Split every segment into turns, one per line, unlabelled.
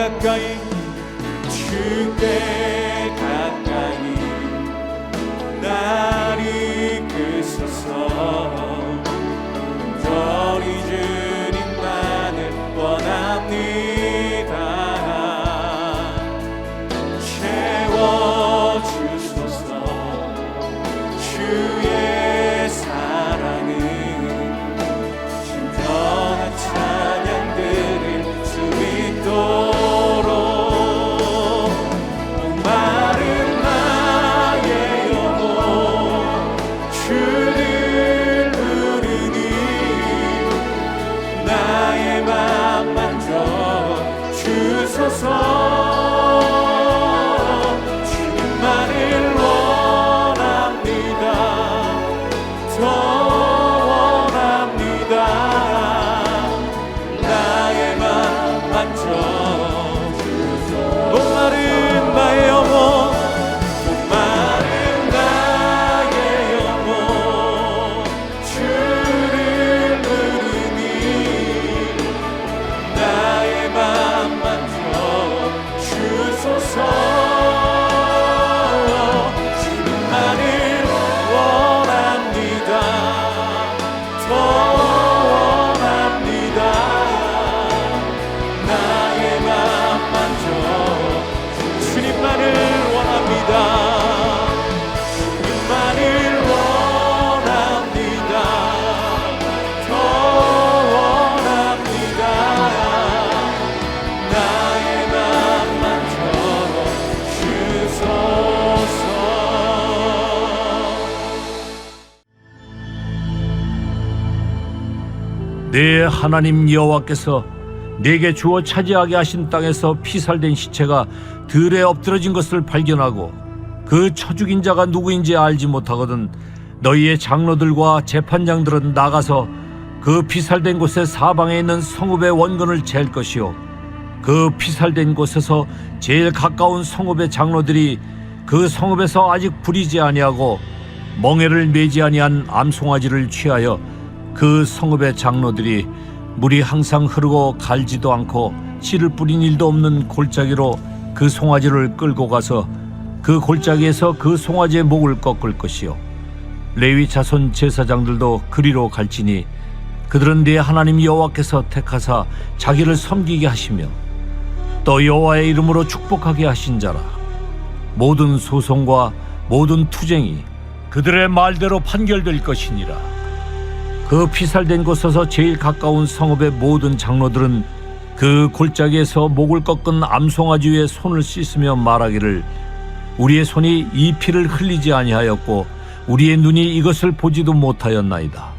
가까이 주께 가까이 날 이끄소서. 우리 주님만을 원합니다. 채워주소서. 주의 사랑은 신선한 찬양 드릴 수 있도록 목마른 나의 영혼 주를 부르니 나의 맘 만져 주소서. 주님만을 원합니다. 더 원합니다. 나의 맘 만져 주소서. 목마른 나의 영혼 목마른 나의 영혼 주를 부르니 나의 맘 만져 주소서. 주님만을 원합니다. 더 원합니다. 나의 맘 만져 주님만을 원합니다. 주님만을 원합니다. 더 원합니다. 나의 맘 만져 주소서.
내 하나님 여호와께서 내게 주어 차지하게 하신 땅에서 피살된 시체가 들에 엎드러진 것을 발견하고 그 쳐죽인 자가 누구인지 알지 못하거든 너희의 장로들과 재판장들은 나가서 그 피살된 곳의 사방에 있는 성읍의 원근을 잴 것이요 그 피살된 곳에서 제일 가까운 성읍의 장로들이 그 성읍에서 아직 부리지 아니하고 멍에를 매지 아니한 암송아지를 취하여 그 성읍의 장로들이 물이 항상 흐르고 갈지도 않고 씨를 뿌린 일도 없는 골짜기로 그 송아지를 끌고 가서 그 골짜기에서 그 송아지의 목을 꺾을 것이요 레위 자손 제사장들도 그리로 갈지니 그들은 네 하나님 여호와께서 택하사 자기를 섬기게 하시며 또 여호와의 이름으로 축복하게 하신 자라. 모든 소송과 모든 투쟁이 그들의 말대로 판결될 것이니라. 그 피살된 곳에서 제일 가까운 성읍의 모든 장로들은 그 골짜기에서 목을 꺾은 암송아지 위에 손을 씻으며 말하기를 우리의 손이 이 피를 흘리지 아니하였고 우리의 눈이 이것을 보지도 못하였나이다.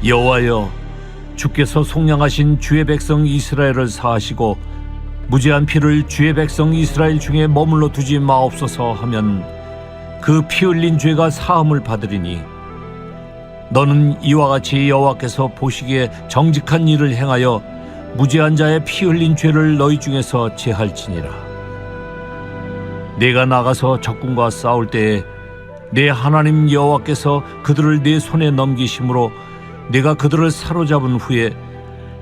여호와여, 주께서 속량하신 주의 백성 이스라엘을 사하시고 무죄한 피를 주의 백성 이스라엘 중에 머물러 두지 마옵소서 하면 그 피 흘린 죄가 사함을 받으리니 너는 이와 같이 여호와께서 보시기에 정직한 일을 행하여 무죄한 자의 피 흘린 죄를 너희 중에서 제할지니라. 내가 나가서 적군과 싸울 때에 내 하나님 여호와께서 그들을 내 손에 넘기심으로 내가 그들을 사로잡은 후에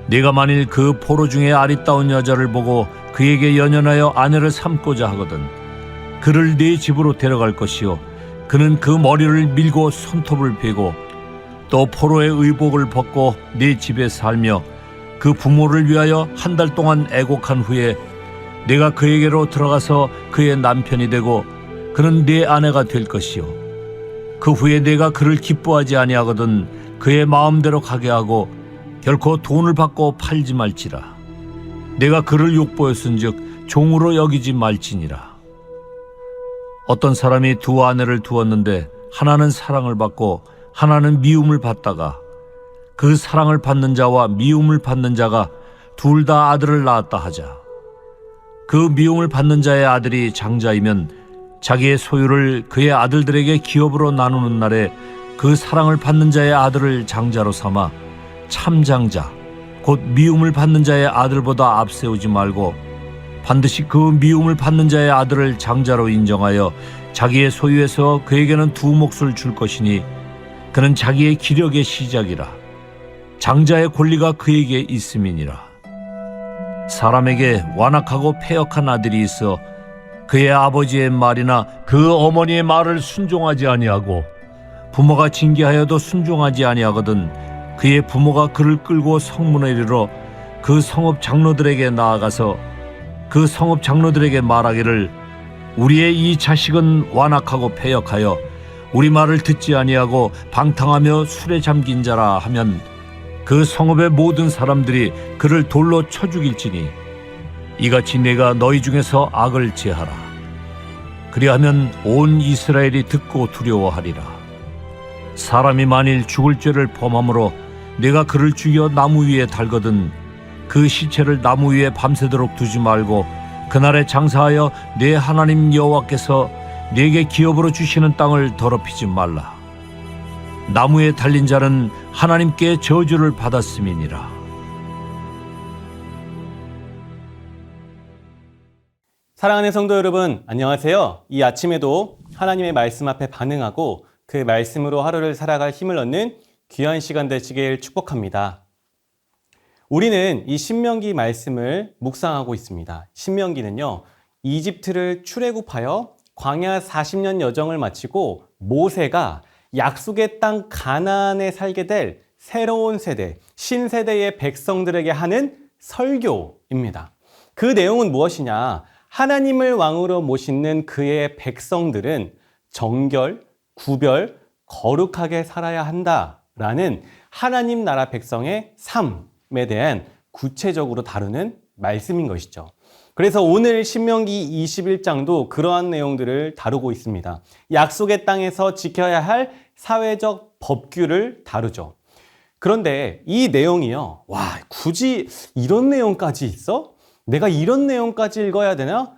내가 만일 그 포로 중에 아리따운 여자를 보고 그에게 연연하여 아내를 삼고자 하거든 그를 네 집으로 데려갈 것이요 그는 그 머리를 밀고 손톱을 베고 또 포로의 의복을 벗고 네 집에 살며 그 부모를 위하여 한 달 동안 애곡한 후에 내가 그에게로 들어가서 그의 남편이 되고 그는 네 아내가 될 것이요 그 후에 내가 그를 기뻐하지 아니하거든 그의 마음대로 가게 하고 결코 돈을 받고 팔지 말지라. 내가 그를 욕보였은즉 종으로 여기지 말지니라. 어떤 사람이 두 아내를 두었는데 하나는 사랑을 받고 하나는 미움을 받다가 그 사랑을 받는 자와 미움을 받는 자가 둘 다 아들을 낳았다 하자. 그 미움을 받는 자의 아들이 장자이면 자기의 소유를 그의 아들들에게 기업으로 나누는 날에 그 사랑을 받는 자의 아들을 장자로 삼아 참장자 곧 미움을 받는 자의 아들보다 앞세우지 말고 반드시 그 미움을 받는 자의 아들을 장자로 인정하여 자기의 소유에서 그에게는 두 몫을 줄 것이니 그는 자기의 기력의 시작이라. 장자의 권리가 그에게 있음이니라. 사람에게 완악하고 패역한 아들이 있어 그의 아버지의 말이나 그 어머니의 말을 순종하지 아니하고 부모가 징계하여도 순종하지 아니하거든 그의 부모가 그를 끌고 성문에 이르러 그 성읍 장로들에게 나아가서 그 성읍 장로들에게 말하기를 우리의 이 자식은 완악하고 패역하여 우리 말을 듣지 아니하고 방탕하며 술에 잠긴 자라 하면 그 성읍의 모든 사람들이 그를 돌로 쳐 죽일지니 이같이 내가 너희 중에서 악을 제하라. 그리하면 온 이스라엘이 듣고 두려워하리라. 사람이 만일 죽을 죄를 범함으로 내가 그를 죽여 나무 위에 달거든 그 시체를 나무 위에 밤새도록 두지 말고 그날에 장사하여 내 하나님 여호와께서 내게 기업으로 주시는 땅을 더럽히지 말라. 나무에 달린 자는 하나님께 저주를 받았음이니라.
사랑하는 성도 여러분, 안녕하세요. 이 아침에도 하나님의 말씀 앞에 반응하고 그 말씀으로 하루를 살아갈 힘을 얻는 귀한 시간 되시길 축복합니다. 우리는 이 신명기 말씀을 묵상하고 있습니다. 신명기는요, 이집트를 출애굽하여 광야 40년 여정을 마치고 모세가 약속의 땅 가나안에 살게 될 새로운 세대, 신세대의 백성들에게 하는 설교입니다. 그 내용은 무엇이냐? 하나님을 왕으로 모시는 그의 백성들은 정결, 구별, 거룩하게 살아야 한다라는 하나님 나라 백성의 삶에 대한 구체적으로 다루는 말씀인 것이죠. 그래서 오늘 신명기 21장도 그러한 내용들을 다루고 있습니다. 약속의 땅에서 지켜야 할 사회적 법규를 다루죠. 그런데 이 내용이요, 와, 굳이 이런 내용까지 있어? 내가 이런 내용까지 읽어야 되나?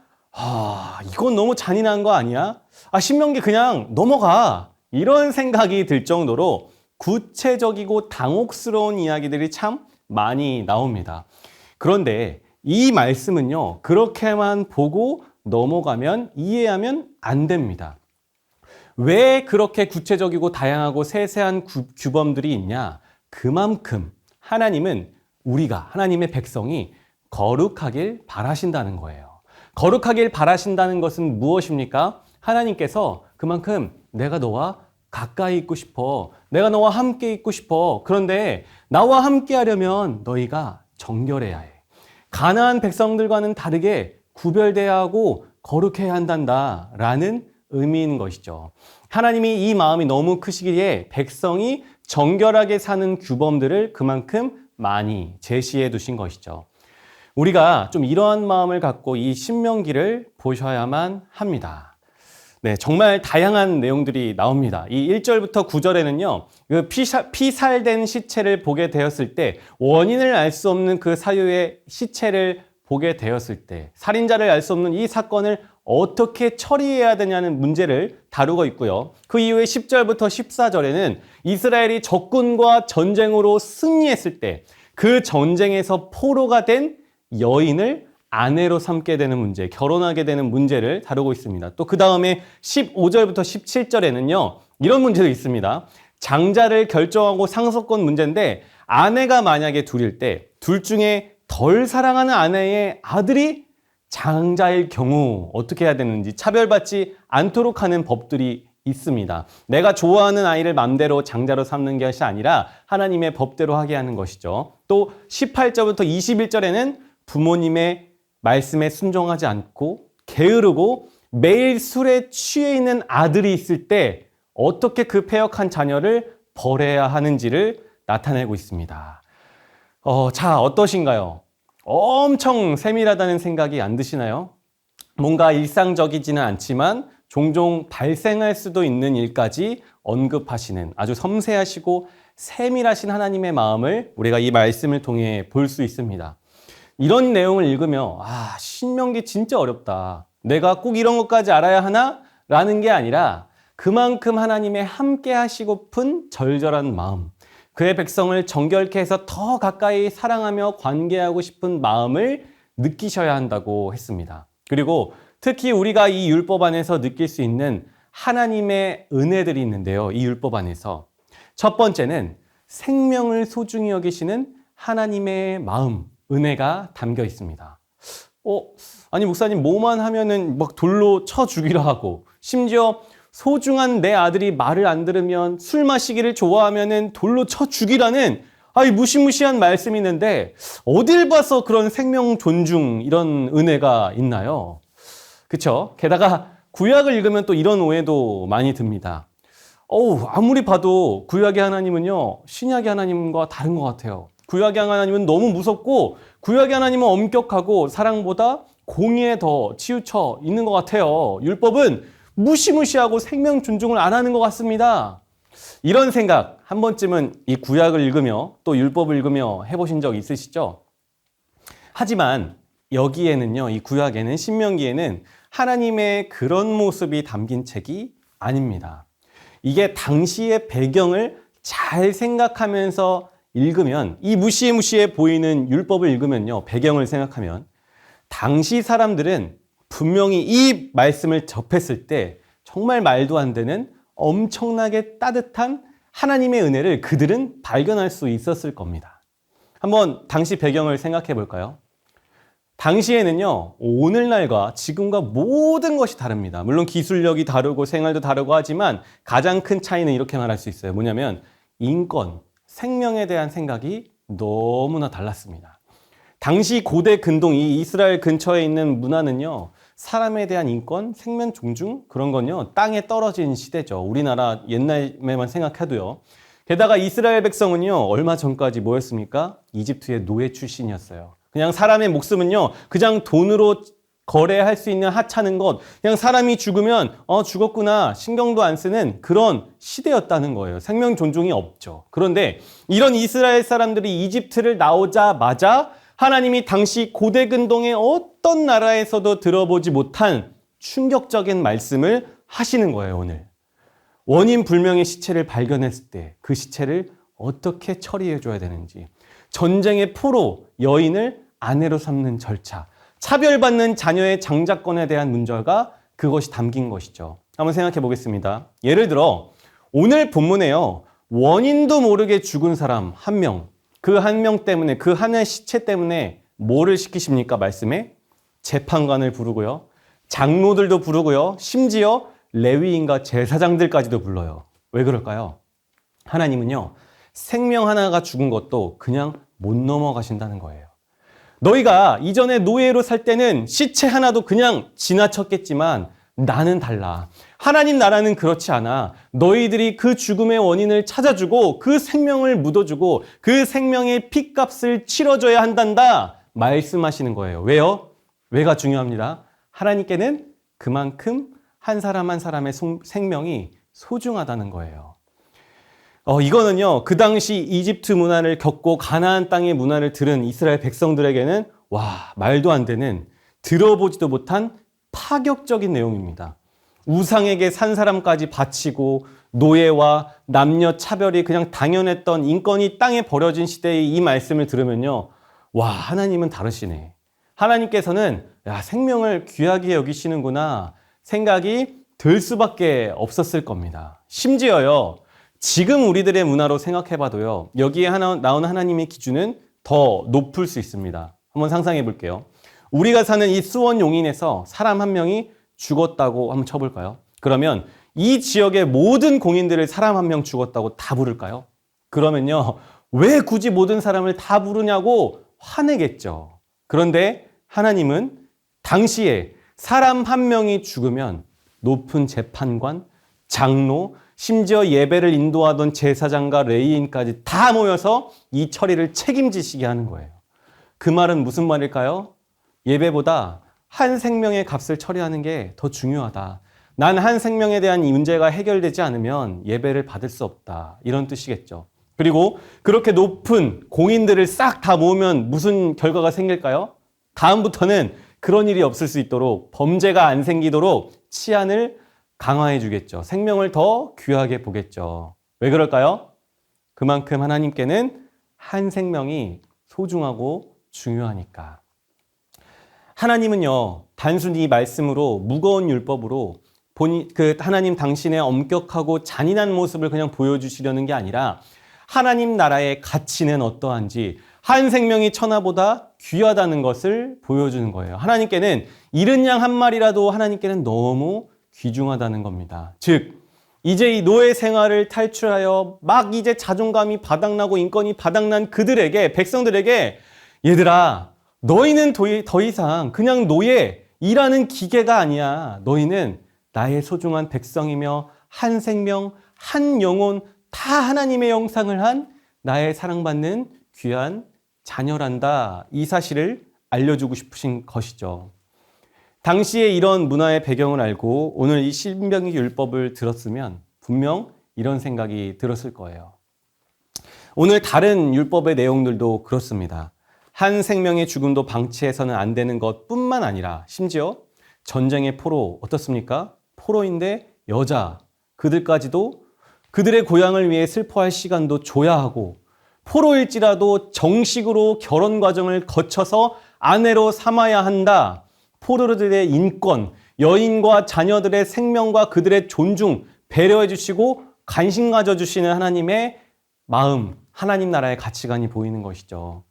이건 너무 잔인한 거 아니야? 신명기 그냥 넘어가. 이런 생각이 들 정도로 구체적이고 당혹스러운 이야기들이 참 많이 나옵니다. 그런데 이 말씀은요, 그렇게만 보고 넘어가면 이해하면 안 됩니다. 왜 그렇게 구체적이고 다양하고 세세한 규범들이 있냐? 그만큼 하나님은 우리가, 하나님의 백성이 거룩하길 바라신다는 거예요. 거룩하길 바라신다는 것은 무엇입니까? 하나님께서 그만큼 내가 너와 가까이 있고 싶어. 내가 너와 함께 있고 싶어. 그런데 나와 함께 하려면 너희가 정결해야 해. 가나안 백성들과는 다르게 구별돼야 하고 거룩해야 한단다라는 의미인 것이죠. 하나님이 이 마음이 너무 크시기에 백성이 정결하게 사는 규범들을 그만큼 많이 제시해 두신 것이죠. 우리가 좀 이러한 마음을 갖고 이 신명기를 보셔야만 합니다. 네, 정말 다양한 내용들이 나옵니다. 이 1절부터 9절에는요, 그 피살된 시체를 보게 되었을 때, 원인을 알 수 없는 그 사유의 시체를 보게 되었을 때, 살인자를 알 수 없는 이 사건을 어떻게 처리해야 되냐는 문제를 다루고 있고요. 그 이후에 10절부터 14절에는 이스라엘이 적군과 전쟁으로 승리했을 때, 그 전쟁에서 포로가 된 여인을 아내로 삼게 되는 문제, 결혼하게 되는 문제를 다루고 있습니다. 또 그 다음에 15절부터 17절에는요, 이런 문제도 있습니다. 장자를 결정하고 상속권 문제인데, 아내가 만약에 둘일 때, 둘 중에 덜 사랑하는 아내의 아들이 장자일 경우 어떻게 해야 되는지 차별받지 않도록 하는 법들이 있습니다. 내가 좋아하는 아이를 맘대로 장자로 삼는 것이 아니라 하나님의 법대로 하게 하는 것이죠. 또 18절부터 21절에는 부모님의 말씀에 순종하지 않고 게으르고 매일 술에 취해 있는 아들이 있을 때 어떻게 그 패역한 자녀를 벌해야 하는지를 나타내고 있습니다. 자, 어떠신가요? 엄청 세밀하다는 생각이 안 드시나요? 뭔가 일상적이지는 않지만 종종 발생할 수도 있는 일까지 언급하시는 아주 섬세하시고 세밀하신 하나님의 마음을 우리가 이 말씀을 통해 볼 수 있습니다. 이런 내용을 읽으며 신명기 진짜 어렵다. 내가 꼭 이런 것까지 알아야 하나? 라는 게 아니라 그만큼 하나님의 함께 하시고픈 절절한 마음, 그의 백성을 정결케 해서 더 가까이 사랑하며 관계하고 싶은 마음을 느끼셔야 한다고 했습니다. 그리고 특히 우리가 이 율법 안에서 느낄 수 있는 하나님의 은혜들이 있는데요. 이 율법 안에서 첫 번째는 생명을 소중히 여기시는 하나님의 마음, 은혜가 담겨 있습니다. 아니 목사님 뭐만 하면은 막 돌로 쳐 죽이라 하고 심지어 소중한 내 아들이 말을 안 들으면 술 마시기를 좋아하면은 돌로 쳐 죽이라는 무시무시한 말씀이 있는데 어딜 봐서 그런 생명 존중 이런 은혜가 있나요? 그쵸? 게다가 구약을 읽으면 또 이런 오해도 많이 듭니다. 아무리 봐도 구약의 하나님은요, 신약의 하나님과 다른 것 같아요. 구약의 하나님은 너무 무섭고 구약의 하나님은 엄격하고 사랑보다 공의에 더 치우쳐 있는 것 같아요. 율법은 무시무시하고 생명 존중을 안 하는 것 같습니다. 이런 생각 한 번쯤은 이 구약을 읽으며 또 율법을 읽으며 해보신 적 있으시죠? 하지만 여기에는요, 이 구약에는, 신명기에는 하나님의 그런 모습이 담긴 책이 아닙니다. 이게 당시의 배경을 잘 생각하면서 읽으면, 이 무시무시해 보이는 율법을 읽으면요, 배경을 생각하면 당시 사람들은 분명히 이 말씀을 접했을 때 정말 말도 안 되는 엄청나게 따뜻한 하나님의 은혜를 그들은 발견할 수 있었을 겁니다. 한번 당시 배경을 생각해 볼까요? 당시에는요, 오늘날과 지금과 모든 것이 다릅니다. 물론 기술력이 다르고 생활도 다르고 하지만 가장 큰 차이는 이렇게 말할 수 있어요. 뭐냐면 인권, 생명에 대한 생각이 너무나 달랐습니다. 당시 고대 근동, 이 이스라엘 근처에 있는 문화는요, 사람에 대한 인권, 생명 존중 그런 건요, 땅에 떨어진 시대죠. 우리나라 옛날에만 생각해도요. 게다가 이스라엘 백성은요, 얼마 전까지 뭐였습니까? 이집트의 노예 출신이었어요. 그냥 사람의 목숨은요, 그냥 돈으로 거래할 수 있는 하찮은 것, 그냥 사람이 죽으면 죽었구나 신경도 안 쓰는 그런 시대였다는 거예요. 생명 존중이 없죠. 그런데 이런 이스라엘 사람들이 이집트를 나오자마자 하나님이 당시 고대 근동의 어떤 나라에서도 들어보지 못한 충격적인 말씀을 하시는 거예요, 오늘. 원인 불명의 시체를 발견했을 때 그 시체를 어떻게 처리해 줘야 되는지, 전쟁의 포로 여인을 아내로 삼는 절차, 차별받는 자녀의 장자권에 대한 문제가 그것이 담긴 것이죠. 한번 생각해 보겠습니다. 예를 들어 오늘 본문에요, 원인도 모르게 죽은 사람 한 명, 그 한 명 때문에, 그 하나의 시체 때문에 뭐를 시키십니까? 말씀에 재판관을 부르고요, 장로들도 부르고요, 심지어 레위인과 제사장들까지도 불러요. 왜 그럴까요? 하나님은요, 생명 하나가 죽은 것도 그냥 못 넘어가신다는 거예요. 너희가 이전에 노예로 살 때는 시체 하나도 그냥 지나쳤겠지만 나는 달라. 하나님 나라는 그렇지 않아. 너희들이 그 죽음의 원인을 찾아주고 그 생명을 묻어주고 그 생명의 핏값을 치러줘야 한단다 말씀하시는 거예요. 왜요? 왜가 중요합니다. 하나님께는 그만큼 한 사람 한 사람의 생명이 소중하다는 거예요. 이거는요, 그 당시 이집트 문화를 겪고 가나안 땅의 문화를 들은 이스라엘 백성들에게는 말도 안 되는, 들어보지도 못한 파격적인 내용입니다. 우상에게 산 사람까지 바치고 노예와 남녀 차별이 그냥 당연했던 인권이 땅에 버려진 시대의 이 말씀을 들으면요, 하나님은 다르시네. 하나님께서는 생명을 귀하게 여기시는구나 생각이 들 수밖에 없었을 겁니다. 심지어요, 지금 우리들의 문화로 생각해봐도요, 여기에 나온 하나님의 기준은 더 높을 수 있습니다. 한번 상상해 볼게요. 우리가 사는 이 수원 용인에서 사람 한 명이 죽었다고 한번 쳐볼까요? 그러면 이 지역의 모든 공인들을 사람 한 명 죽었다고 다 부를까요? 그러면요, 왜 굳이 모든 사람을 다 부르냐고 화내겠죠. 그런데 하나님은 당시에 사람 한 명이 죽으면 높은 재판관, 장로, 심지어 예배를 인도하던 제사장과 레위인까지 다 모여서 이 처리를 책임지시게 하는 거예요. 그 말은 무슨 말일까요? 예배보다 한 생명의 값을 처리하는 게 더 중요하다. 난 한 생명에 대한 이 문제가 해결되지 않으면 예배를 받을 수 없다. 이런 뜻이겠죠. 그리고 그렇게 높은 공인들을 싹 다 모으면 무슨 결과가 생길까요? 다음부터는 그런 일이 없을 수 있도록, 범죄가 안 생기도록 치안을 강화해 주겠죠. 생명을 더 귀하게 보겠죠. 왜 그럴까요? 그만큼 하나님께는 한 생명이 소중하고 중요하니까. 하나님은요, 단순히 이 말씀으로, 무거운 율법으로 하나님 당신의 엄격하고 잔인한 모습을 그냥 보여주시려는 게 아니라 하나님 나라의 가치는 어떠한지, 한 생명이 천하보다 귀하다는 것을 보여주는 거예요. 하나님께는 잃은 양 한 마리라도 하나님께는 너무 귀중하다는 겁니다. 즉, 이제 이 노예 생활을 탈출하여 막 이제 자존감이 바닥나고 인권이 바닥난 그들에게, 백성들에게, 얘들아, 너희는 더 이상 그냥 노예, 일하는 기계가 아니야. 너희는 나의 소중한 백성이며 한 생명, 한 영혼, 다 하나님의 형상을 한 나의 사랑받는 귀한 자녀란다. 이 사실을 알려주고 싶으신 것이죠. 당시에 이런 문화의 배경을 알고 오늘 이 신명기 율법을 들었으면 분명 이런 생각이 들었을 거예요. 오늘 다른 율법의 내용들도 그렇습니다. 한 생명의 죽음도 방치해서는 안 되는 것뿐만 아니라 심지어 전쟁의 포로, 어떻습니까? 포로인데 여자, 그들까지도 그들의 고향을 위해 슬퍼할 시간도 줘야 하고, 포로일지라도 정식으로 결혼 과정을 거쳐서 아내로 삼아야 한다. 포로들의 인권, 여인과 자녀들의 생명과 그들의 존중, 배려해 주시고 관심 가져주시는 하나님의 마음, 하나님 나라의 가치관이 보이는 것이죠.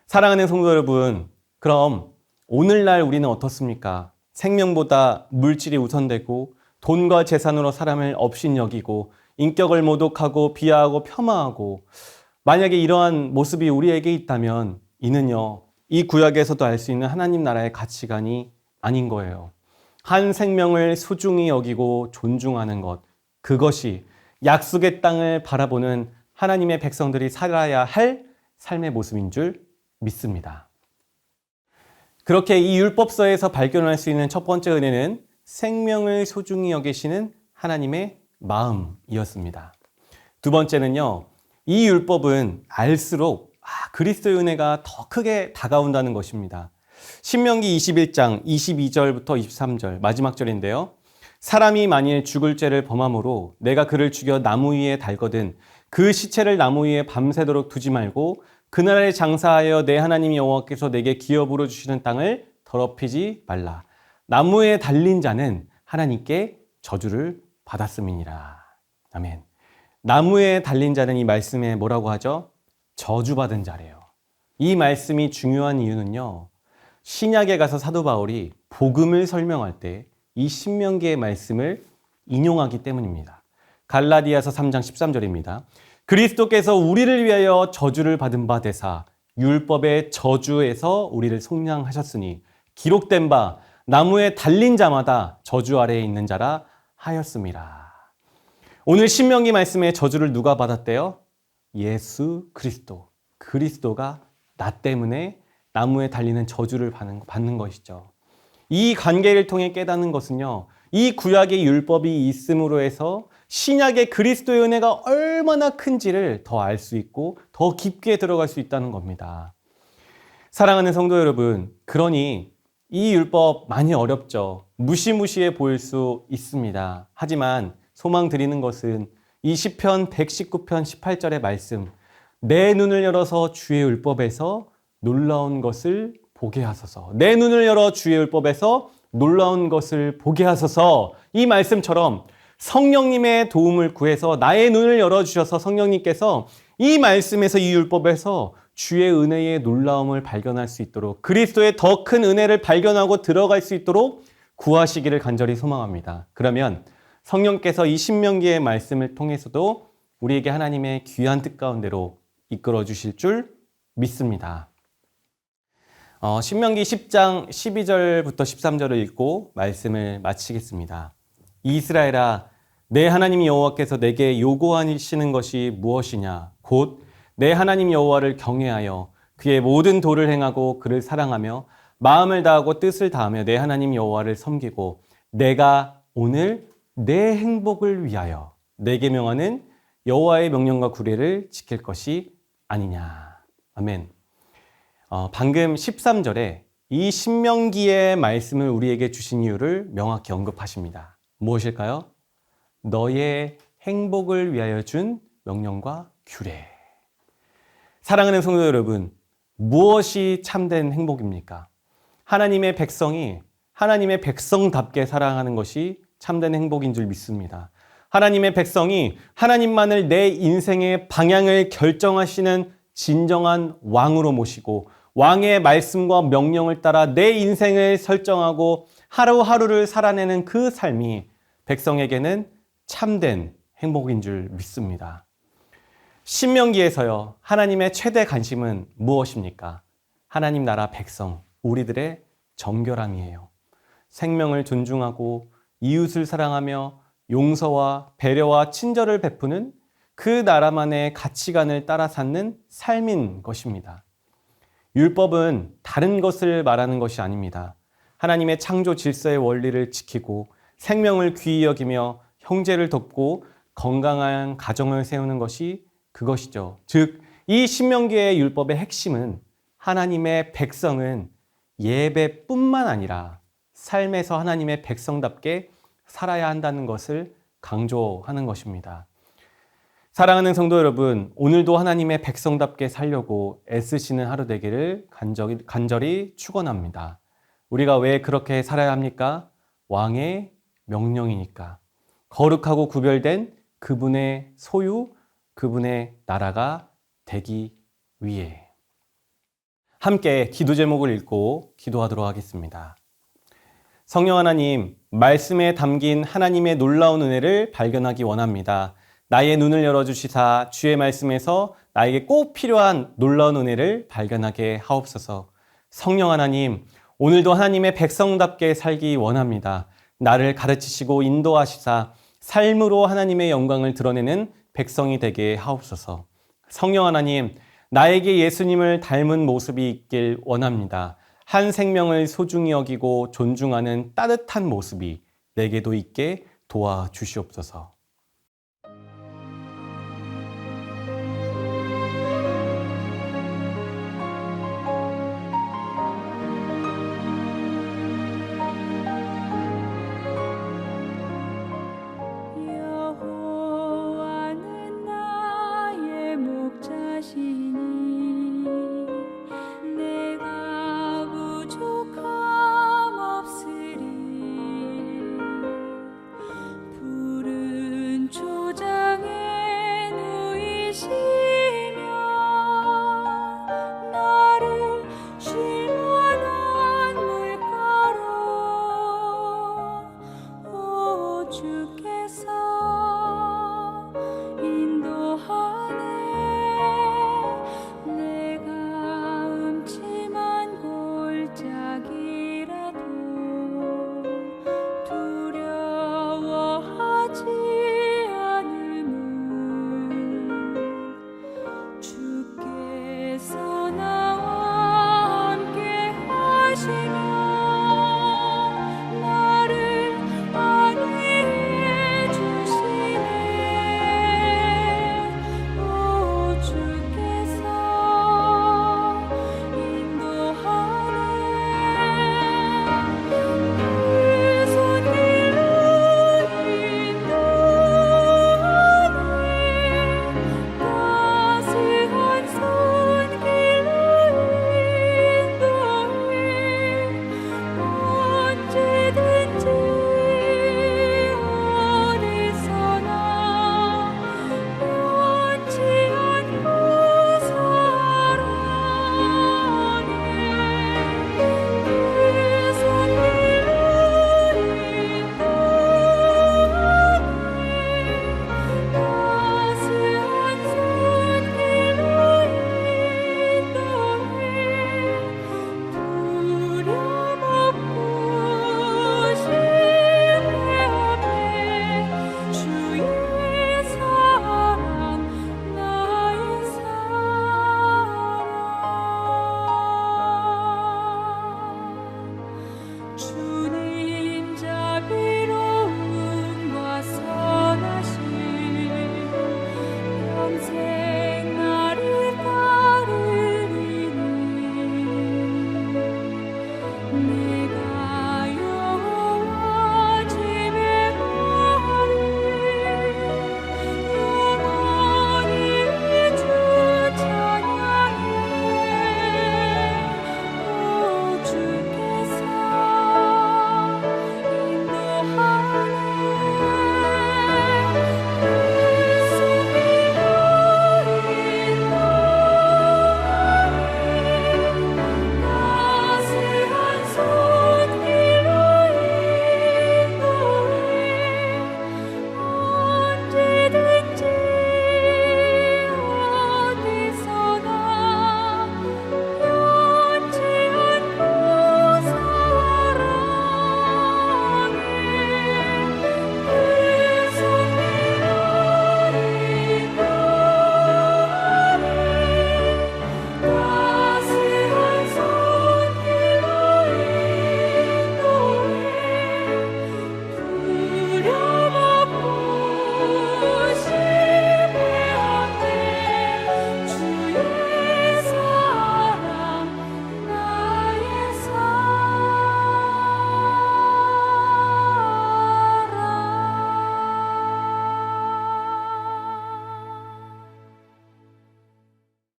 사랑하는 성도 여러분, 그럼 오늘날 우리는 어떻습니까? 생명보다 물질이 우선되고 돈과 재산으로 사람을 업신여기고 인격을 모독하고 비하하고 폄하하고, 만약에 이러한 모습이 우리에게 있다면 이는요, 이 구약에서도 알 수 있는 하나님 나라의 가치관이 아닌 거예요. 한 생명을 소중히 여기고 존중하는 것, 그것이 약속의 땅을 바라보는 하나님의 백성들이 살아야 할 삶의 모습인 줄 믿습니다. 그렇게 이 율법서에서 발견할 수 있는 첫 번째 은혜는 생명을 소중히 여기시는 하나님의 마음이었습니다. 두 번째는요, 이 율법은 알수록 그리스도의 은혜가 더 크게 다가온다는 것입니다. 신명기 21장 22절부터 23절 마지막 절인데요. 사람이 만일 죽을 죄를 범함으로 내가 그를 죽여 나무 위에 달거든 그 시체를 나무 위에 밤새도록 두지 말고 그날에 장사하여 내 하나님 여호와께서 내게 기업으로 주시는 땅을 더럽히지 말라. 나무에 달린 자는 하나님께 저주를 받았음이니라. 아멘. 나무에 달린 자는 이 말씀에 뭐라고 하죠? 저주받은 자래요. 이 말씀이 중요한 이유는요, 신약에 가서 사도 바울이 복음을 설명할 때 이 신명기의 말씀을 인용하기 때문입니다. 갈라디아서 3장 13절입니다. 그리스도께서 우리를 위하여 저주를 받은 바 되사 율법의 저주에서 우리를 속량하셨으니 기록된 바 나무에 달린 자마다 저주 아래에 있는 자라 하였음이라. 오늘 신명기 말씀의 저주를 누가 받았대요? 예수 그리스도. 그리스도가 나 때문에 나무에 달리는 저주를 받는 것이죠. 이 관계를 통해 깨닫는 것은요, 이 구약의 율법이 있음으로 해서 신약의 그리스도의 은혜가 얼마나 큰지를 더 알 수 있고 더 깊게 들어갈 수 있다는 겁니다. 사랑하는 성도 여러분, 그러니 이 율법 많이 어렵죠. 무시무시해 보일 수 있습니다. 하지만 소망 드리는 것은 이 시편 119편 18절의 말씀, 내 눈을 열어서 주의 율법에서 놀라운 것을 보게 하소서. 내 눈을 열어 주의 율법에서 놀라운 것을 보게 하소서. 이 말씀처럼 성령님의 도움을 구해서 나의 눈을 열어주셔서 성령님께서 이 말씀에서, 이 율법에서 주의 은혜의 놀라움을 발견할 수 있도록, 그리스도의 더 큰 은혜를 발견하고 들어갈 수 있도록 구하시기를 간절히 소망합니다. 그러면 성령께서 이 신명기의 말씀을 통해서도 우리에게 하나님의 귀한 뜻 가운데로 이끌어 주실 줄 믿습니다. 신명기 10장 12절부터 13절을 읽고 말씀을 마치겠습니다. 이스라엘아, 내 하나님 여호와께서 내게 요구하시는 것이 무엇이냐? 곧 내 하나님 여호와를 경외하여 그의 모든 도를 행하고 그를 사랑하며 마음을 다하고 뜻을 다하며 내 하나님 여호와를 섬기고 내가 오늘 내 행복을 위하여 내게 명하는 여호와의 명령과 규례를 지킬 것이 아니냐. 아멘. 방금 13절에 이 신명기의 말씀을 우리에게 주신 이유를 명확히 언급하십니다. 무엇일까요? 너의 행복을 위하여 준 명령과 규례. 사랑하는 성도 여러분, 무엇이 참된 행복입니까? 하나님의 백성이 하나님의 백성답게 살아가는 것이 참된 행복인 줄 믿습니다. 하나님의 백성이 하나님만을 내 인생의 방향을 결정하시는 진정한 왕으로 모시고 왕의 말씀과 명령을 따라 내 인생을 설정하고 하루하루를 살아내는 그 삶이 백성에게는 참된 행복인 줄 믿습니다. 신명기에서요, 하나님의 최대 관심은 무엇입니까? 하나님 나라 백성, 우리들의 정결함이에요. 생명을 존중하고 이웃을 사랑하며 용서와 배려와 친절을 베푸는 그 나라만의 가치관을 따라 사는 삶인 것입니다. 율법은 다른 것을 말하는 것이 아닙니다. 하나님의 창조 질서의 원리를 지키고 생명을 귀히 여기며 형제를 돕고 건강한 가정을 세우는 것이 그것이죠. 즉, 이 신명기의 율법의 핵심은 하나님의 백성은 예배뿐만 아니라 삶에서 하나님의 백성답게 살아야 한다는 것을 강조하는 것입니다. 사랑하는 성도 여러분, 오늘도 하나님의 백성답게 살려고 애쓰시는 하루 되기를 간절히 축원합니다. 우리가 왜 그렇게 살아야 합니까? 왕의 명령이니까. 거룩하고 구별된 그분의 소유, 그분의 나라가 되기 위해. 함께 기도 제목을 읽고 기도하도록 하겠습니다. 성령 하나님, 말씀에 담긴 하나님의 놀라운 은혜를 발견하기 원합니다. 나의 눈을 열어주시사 주의 말씀에서 나에게 꼭 필요한 놀라운 은혜를 발견하게 하옵소서. 성령 하나님, 오늘도 하나님의 백성답게 살기 원합니다. 나를 가르치시고 인도하시사 삶으로 하나님의 영광을 드러내는 백성이 되게 하옵소서. 성령 하나님, 나에게 예수님을 닮은 모습이 있길 원합니다. 한 생명을 소중히 여기고 존중하는 따뜻한 모습이 내게도 있게 도와주시옵소서.